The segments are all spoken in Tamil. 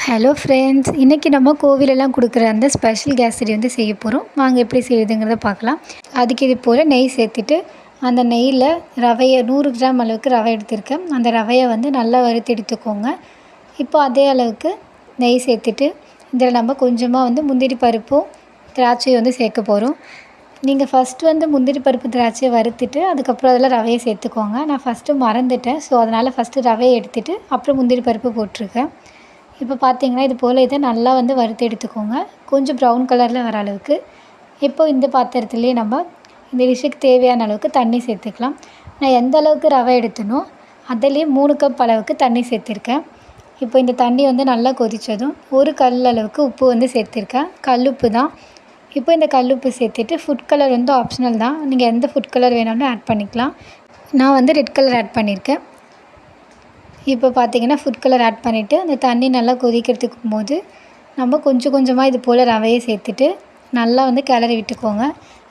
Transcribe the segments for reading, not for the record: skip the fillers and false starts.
ஹலோ ஃப்ரெண்ட்ஸ், இன்றைக்கி நம்ம கோவிலெல்லாம் கொடுக்குற அந்த ஸ்பெஷல் கேசரி வந்து செய்ய போகிறோம். வாங்க எப்படி செய்யுதுங்கிறத பார்க்கலாம். அதுக்கு இது போல் நெய் சேர்த்துட்டு அந்த நெய்யில் ரவையை 100 கிராம் அளவுக்கு ரவை எடுத்திருக்கேன். அந்த ரவையை வந்து நல்லா வறுத்து எடுத்துக்கோங்க. இப்போ அதே அளவுக்கு நெய் சேர்த்துட்டு இதில் நம்ம கொஞ்சமாக வந்து முந்திரி பருப்பும் திராட்சையும் வந்து சேர்க்க போகிறோம். நீங்கள் ஃபஸ்ட்டு வந்து முந்திரி பருப்பு திராட்சையை வறுத்துட்டு அதுக்கப்புறம் அதில் ரவையை சேர்த்துக்கோங்க. நான் ஃபஸ்ட்டு மறந்துட்டேன். ஸோ அதனால் ஃபஸ்ட்டு ரவையை எடுத்துகிட்டு அப்புறம் முந்திரி பருப்பு போட்டிருக்கேன். இப்போ பார்த்தீங்கன்னா இது போல் இதை நல்லா வந்து வறுத்து எடுத்துக்கோங்க. கொஞ்சம் ப்ரௌன் கலரில் வர அளவுக்கு. இப்போ இந்த பாத்திரத்துலேயே நம்ம இந்த டிஷ்ஷுக்கு தேவையான அளவுக்கு தண்ணி சேர்த்துக்கலாம். நான் எந்த அளவுக்கு ரவை எடுத்தனோ அதிலேயே 3 கப் அளவுக்கு தண்ணி சேர்த்துருக்கேன். இப்போ இந்த தண்ணி வந்து நல்லா கொதித்ததும் 1 கல் அளவுக்கு உப்பு வந்து சேர்த்துருக்கேன். கல்லுப்பு தான். இப்போ இந்த கல்லுப்பு சேர்த்துட்டு ஃபுட் கலர் வந்து ஆப்ஷனல் தான். நீங்கள் எந்த ஃபுட் கலர் வேணும்னு ஆட் பண்ணிக்கலாம். நான் வந்து ரெட் கலர் ஆட் பண்ணியிருக்கேன். இப்போ பார்த்திங்கன்னா ஃபுட் கலர் ஆட் பண்ணிவிட்டு அந்த தண்ணி நல்லா கொதிக்கிறதுக்கும் போது நம்ம கொஞ்சம் கொஞ்சமாக இது போல் ரவையை சேர்த்துட்டு நல்லா வந்து கிளறி விட்டுக்கோங்க.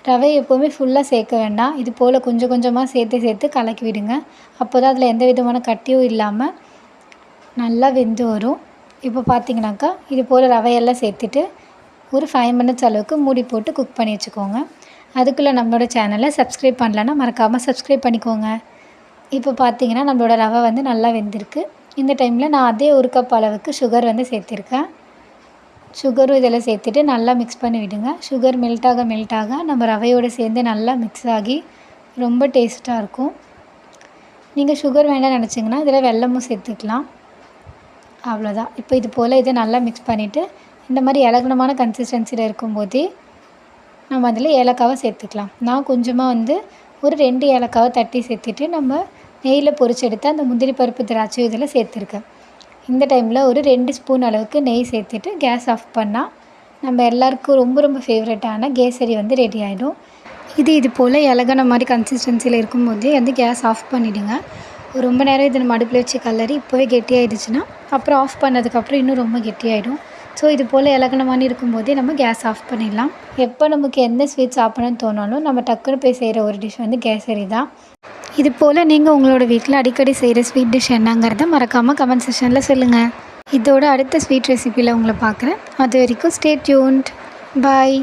ரவை எப்போவுமே ஃபுல்லாக சேர்க்க வேண்டாம். இது போல் கொஞ்சம் கொஞ்சமாக சேர்த்து கலக்கி விடுங்க. அப்போ தான் அதில் எந்த விதமான கட்டியும் இல்லாமல் நல்லா வெந்து வரும். இப்போ பார்த்திங்கனாக்கா இது போல் ரவையெல்லாம் சேர்த்துட்டு ஒரு 5 மினிட்ஸ் அளவுக்கு மூடி போட்டு குக் பண்ணி வச்சுக்கோங்க. அதுக்குள்ளே நம்மளோட சேனலை சப்ஸ்கிரைப் பண்ணலன்னா மறக்காமல் சப்ஸ்கிரைப் பண்ணிக்கோங்க. இப்போ பார்த்தீங்கன்னா நம்மளோட ரவை வந்து நல்லா வெந்திருக்கு. இந்த டைமில் நான் அதே 1 கப் அளவுக்கு சுகர் வந்து சேர்த்துருக்கேன். சுகரும் இதில் சேர்த்துட்டு நல்லா மிக்ஸ் பண்ணி விடுங்க. சுகர் மெல்ட் ஆக நம்ம ரவையோடு சேர்ந்து நல்லா மிக்ஸ் ஆகி ரொம்ப டேஸ்ட்டாக இருக்கும். நீங்கள் சுகர் வேண்டாம்னு நினச்சிங்கன்னா இதில் வெல்லமும் சேர்த்துக்கலாம். அவ்வளோதான். இப்போ இது போல் இதை நல்லா மிக்ஸ் பண்ணிவிட்டு இந்த மாதிரி இலகுனமான கன்சிஸ்டன்சியில் இருக்கும்போதே நம்ம அதில் ஏலக்காவை சேர்த்துக்கலாம். நான் கொஞ்சமாக வந்து ஒரு 2 ஏலக்காவை தட்டி சேர்த்துட்டு நம்ம நெய்யில் பொரிச்செடுத்து அந்த முந்திரி பருப்பு திராட்சை இதில் சேர்த்துருக்கேன். இந்த டைமில் ஒரு 2 ஸ்பூன் அளவுக்கு நெய் சேர்த்துட்டு கேஸ் ஆஃப் பண்ணால் நம்ம எல்லாருக்கும் ரொம்ப ஃபேவரட்டான கேசரி வந்து ரெடி ஆகிடும். இது போல் இலகுன மாதிரி கன்சிஸ்டன்சியில் இருக்கும்போதே வந்து கேஸ் ஆஃப் பண்ணிவிடுங்க. ரொம்ப நேரம் இதை நம்ம அடுப்பில் வச்சு கலரி இப்போவே கெட்டியாகிடுச்சுன்னா அப்புறம் ஆஃப் பண்ணதுக்கப்புறம் இன்னும் ரொம்ப கெட்டியாகிடும். ஸோ இது போல் இலகுனமான இருக்கும்போதே நம்ம கேஸ் ஆஃப் பண்ணிடலாம். எப்போ நமக்கு எந்த ஸ்வீட் சாப்பிடணும்னு தோணாலும் நம்ம டக்குன்னு போய் செய்கிற ஒரு டிஷ் வந்து கேசரி தான். இது போல் நீங்கள் உங்களோட வீட்டில் அடிக்கடி செய்கிற ஸ்வீட் டிஷ் என்னங்கிறத மறக்காமல் கமெண்ட் செக்ஷனில் சொல்லுங்கள். இதோட அடுத்த ஸ்வீட் ரெசிபியில் உங்களை பார்க்குறேன். அது வரைக்கும் ஸ்டே டியூன்ட். பாய்.